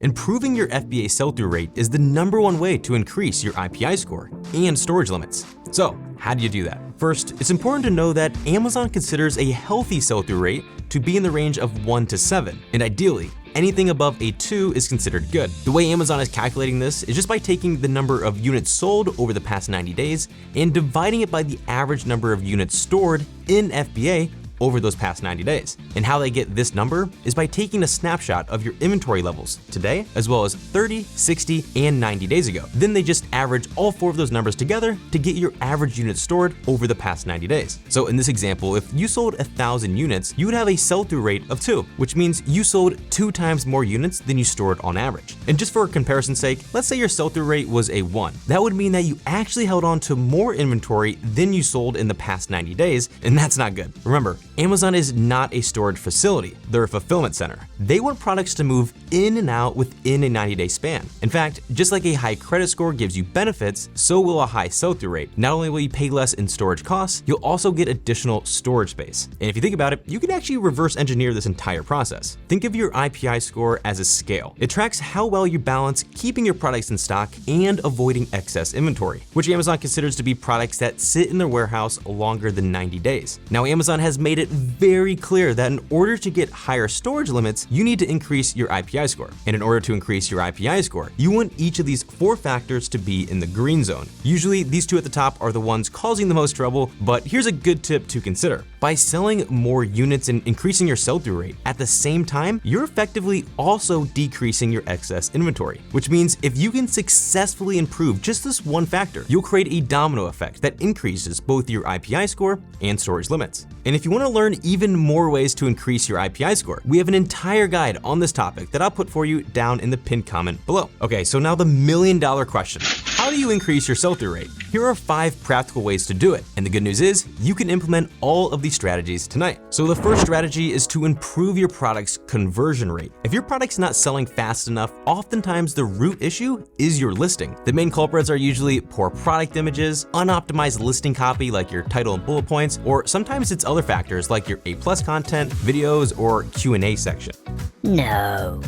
Improving your FBA sell-through rate is the #1 way to increase your IPI score and storage limits. So, how do you do that? First, it's important to know that Amazon considers a healthy sell-through rate to be in the range of 1 to 7, and ideally, anything above a 2 is considered good. The way Amazon is calculating this is just by taking the number of units sold over the past 90 days and dividing it by the average number of units stored in FBA over those past 90 days. And how they get this number is by taking a snapshot of your inventory levels today, as well as 30, 60, and 90 days ago. Then they just average all 4 of those numbers together to get your average units stored over the past 90 days. So in this example, if you sold 1,000 units, you would have a sell-through rate of 2, which means you sold 2 times more units than you stored on average. And just for comparison's sake, let's say your sell-through rate was a 1. That would mean that you actually held on to more inventory than you sold in the past 90 days, and that's not good. Remember, Amazon is not a storage facility, they're a fulfillment center. They want products to move in and out within a 90-day span. In fact, just like a high credit score gives you benefits, so will a high sell-through rate. Not only will you pay less in storage costs, you'll also get additional storage space. And if you think about it, you can actually reverse engineer this entire process. Think of your IPI score as a scale. It tracks how well you balance keeping your products in stock and avoiding excess inventory, which Amazon considers to be products that sit in their warehouse longer than 90 days. Now, Amazon has made it very clear that in order to get higher storage limits, you need to increase your IPI score. And in order to increase your IPI score, you want each of these 4 factors to be in the green zone. Usually, these 2 at the top are the ones causing the most trouble, but here's a good tip to consider. By selling more units and increasing your sell-through rate at the same time, you're effectively also decreasing your excess inventory, which means if you can successfully improve just this one factor, you'll create a domino effect that increases both your IPI score and storage limits. And if you want to learn even more ways to increase your IPI score, we have an entire guide on this topic that I'll put for you down in the pinned comment below. Okay, so now the $1,000,000 question. How do you increase your sell-through rate? Here are 5 practical ways to do it. And the good news is you can implement all of these strategies tonight. So the first strategy is to improve your product's conversion rate. If your product's not selling fast enough, oftentimes the root issue is your listing. The main culprits are usually poor product images, unoptimized listing copy like your title and bullet points, or sometimes it's other factors like your A+ content, videos, or Q&A section. No.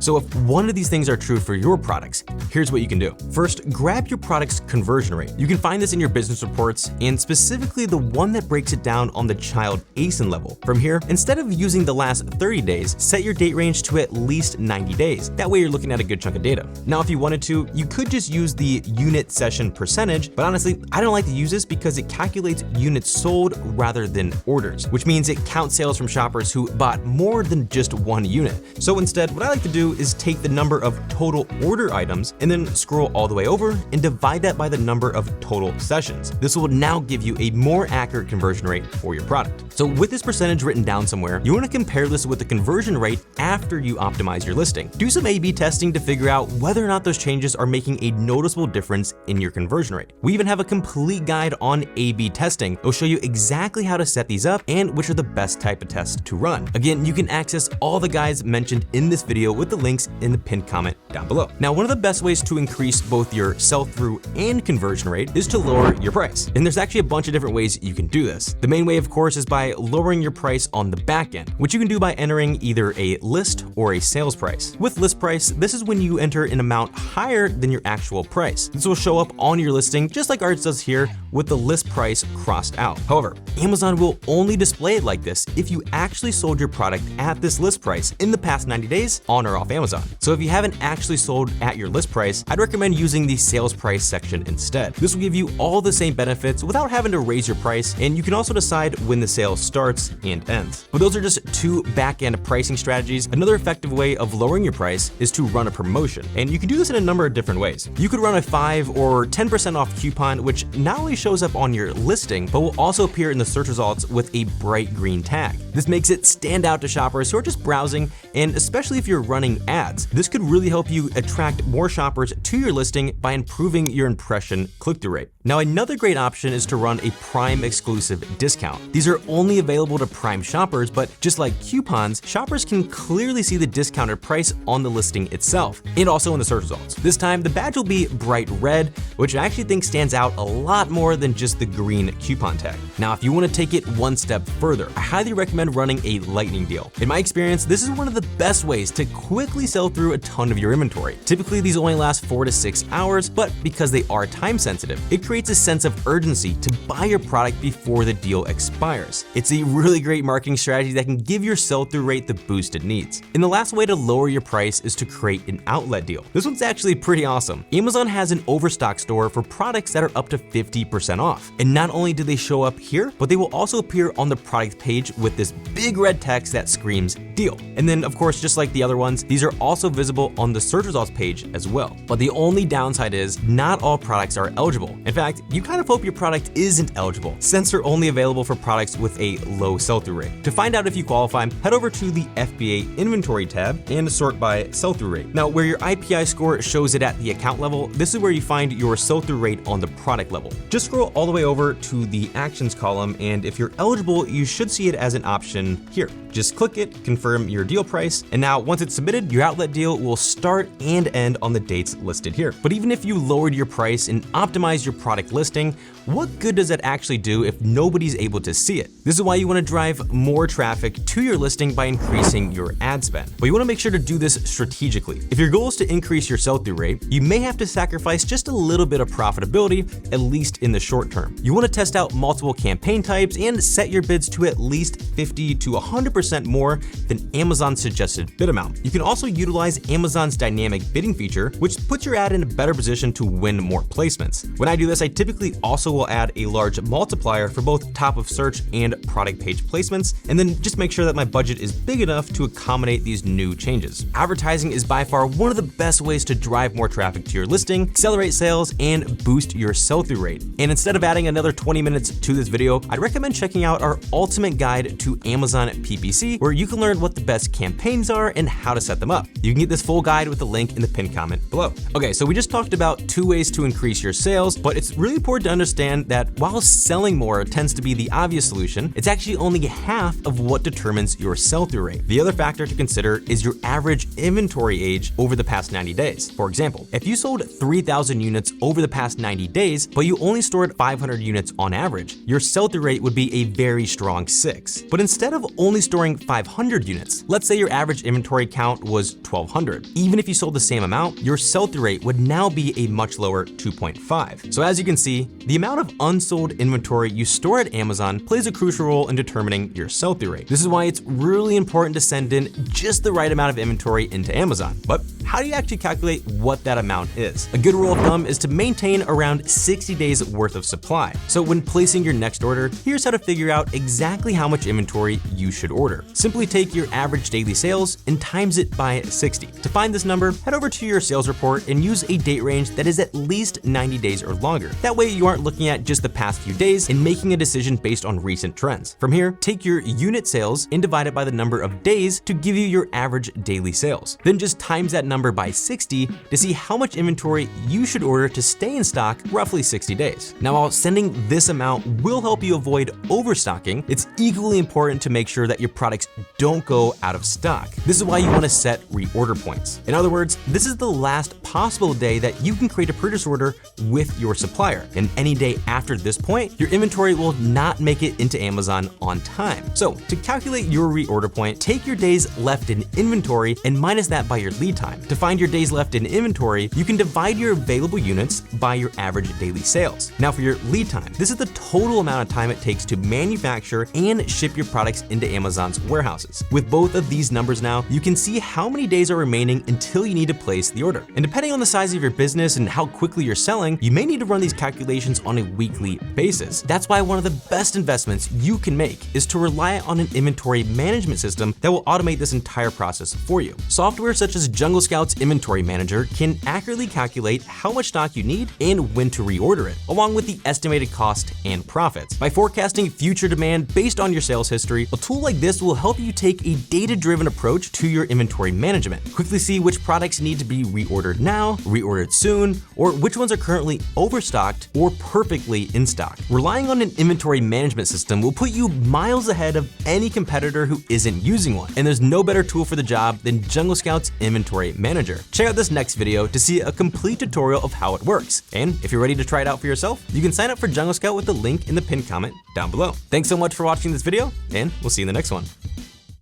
So if one of these things are true for your products, here's what you can do. First, grab your product's conversion rate. You can find this in your business reports, and specifically the one that breaks it down on the child ASIN level. From here, instead of using the last 30 days, set your date range to at least 90 days. That way you're looking at a good chunk of data. Now, if you wanted to, you could just use the unit session percentage, but honestly, I don't like to use this because it calculates units sold rather than orders, which means it counts sales from shoppers who bought more than just 1 unit. So instead, what I like to do is take the number of total order items and then scroll all the way over and divide that by the number of total sessions. This will now give you a more accurate conversion rate for your product. So with this percentage written down somewhere, you want to compare this with the conversion rate after you optimize your listing. Do some A/B testing to figure out whether or not those changes are making a noticeable difference in your conversion rate. We even have a complete guide on A/B testing. It'll show you exactly how to set these up and which are the best type of tests to run. Again, you can access all the guides mentioned in this video with the links in the pinned comment down below. Now, one of the best ways to increase both your sell-through and conversion rate is to lower your price. And there's actually a bunch of different ways you can do this. The main way, of course, is by lowering your price on the back end, which you can do by entering either a list or a sales price. With list price, this is when you enter an amount higher than your actual price. This will show up on your listing just like ours does here with the list price crossed out. However, Amazon will only display it like this if you actually sold your product at this list price in the past 90 days on or off Amazon. So if you haven't actually sold at your list price, I'd recommend using the sales price section instead. This will give you all the same benefits without having to raise your price, and you can also decide when the sale starts and ends. But those are just 2 back-end pricing strategies. Another effective way of lowering your price is to run a promotion, and you can do this in a number of different ways. You could run a 5 or 10% off coupon, which not only shows up on your listing, but will also appear in the search results with a bright green tag. This makes it stand out to shoppers who are just browsing, and especially if you're running ads. This could really help you attract more shoppers to your listing by improving your impression click-through rate. Now, another great option is to run a Prime exclusive discount. These are only only available to Prime shoppers, but just like coupons, shoppers can clearly see the discounted price on the listing itself, and also in the search results. This time, the badge will be bright red, which I actually think stands out a lot more than just the green coupon tag. Now, if you want to take it one step further, I highly recommend running a lightning deal. In my experience, this is one of the best ways to quickly sell through a ton of your inventory. Typically, these only last 4 to 6 hours, but because they are time sensitive, it creates a sense of urgency to buy your product before the deal expires. It's a really great marketing strategy that can give your sell-through rate the boost it needs. And the last way to lower your price is to create an outlet deal. This one's actually pretty awesome. Amazon has an overstock store for products that are up to 50% off. And not only do they show up here, but they will also appear on the product page with this big red text that screams deal. And then of course, just like the other ones, these are also visible on the search results page as well. But the only downside is not all products are eligible. In fact, you kind of hope your product isn't eligible, since they're only available for products with a low sell-through rate. To find out if you qualify, head over to the FBA inventory tab and sort by sell-through rate. Now, where your IPI score shows it at the account level, this is where you find your sell-through rate on the product level. Just scroll all the way over to the actions column, and if you're eligible, you should see it as an option here. Just click it, confirm your deal price, and now once it's submitted, your outlet deal will start and end on the dates listed here. But even if you lowered your price and optimized your product listing, what good does that actually do if nobody's able to see it? This is why you want to drive more traffic to your listing by increasing your ad spend. But you want to make sure to do this strategically. If your goal is to increase your sell-through rate, you may have to sacrifice just a little bit of profitability, at least in the short term. You want to test out multiple campaign types and set your bids to at least 50 to 100% more than Amazon's suggested bid amount. You can also utilize Amazon's dynamic bidding feature, which puts your ad in a better position to win more placements. When I do this, I typically also will add a large multiplier for both top of search and product page placements, and then just make sure that my budget is big enough to accommodate these new changes. Advertising is by far one of the best ways to drive more traffic to your listing, accelerate sales, and boost your sell-through rate. And instead of adding another 20 minutes to this video, I'd recommend checking out our ultimate guide to Amazon PPC, where you can learn what the best campaigns are and how to set them up. You can get this full guide with the link in the pinned comment below. Okay, so we just talked about 2 ways to increase your sales, but it's really important to understand that while selling more tends to be the obvious solution, it's actually only half of what determines your sell-through rate. The other factor to consider is your average inventory age over the past 90 days. For example, if you sold 3,000 units over the past 90 days, but you only stored 500 units on average, your sell-through rate would be a very strong 6. But instead of only storing 500 units, let's say your average inventory count was 1,200. Even if you sold the same amount, your sell-through rate would now be a much lower 2.5. So as you can see, the amount of unsold inventory you store at Amazon plays a crucial role in determining your sell-through rate. This is why it's really important to send in just the right amount of inventory into Amazon. But how do you actually calculate what that amount is? A good rule of thumb is to maintain around 60 days worth of supply. So when placing your next order, here's how to figure out exactly how much inventory you should order. Simply take your average daily sales and times it by 60. To find this number, head over to your sales report and use a date range that is at least 90 days or longer. That way you aren't looking at just the past few days and making a decision based on recent trends. From here, take your unit sales and divide it by the number of days to give you your average daily sales. Then just times that number by 60 to see how much inventory you should order to stay in stock roughly 60 days. Now, while sending this amount will help you avoid overstocking, it's equally important to make sure that your products don't go out of stock. This is why you want to set reorder points. In other words, this is the last possible day that you can create a purchase order with your supplier. And any day after this point, your inventory will not make it into Amazon on time. So to calculate your reorder point, take your days left in inventory and minus that by your lead time. To find your days left in inventory, you can divide your available units by your average daily sales. Now for your lead time, this is the total amount of time it takes to manufacture and ship your products into Amazon's warehouses. With both of these numbers now, you can see how many days are remaining until you need to place the order. And depending on the size of your business and how quickly you're selling, you may need to run these calculations on a weekly basis. That's why one of the best investments you can make is to rely on an inventory management system that will automate this entire process for you. Software such as Jungle Scout Scout's Inventory Manager can accurately calculate how much stock you need and when to reorder it, along with the estimated cost and profits. By forecasting future demand based on your sales history, a tool like this will help you take a data-driven approach to your inventory management. Quickly see which products need to be reordered now, reordered soon, or which ones are currently overstocked or perfectly in stock. Relying on an inventory management system will put you miles ahead of any competitor who isn't using one, and there's no better tool for the job than Jungle Scout's Inventory Manager. Check out this next video to see a complete tutorial of how it works. And if you're ready to try it out for yourself, you can sign up for Jungle Scout with the link in the pinned comment down below. Thanks so much for watching this video, and we'll see you in the next one.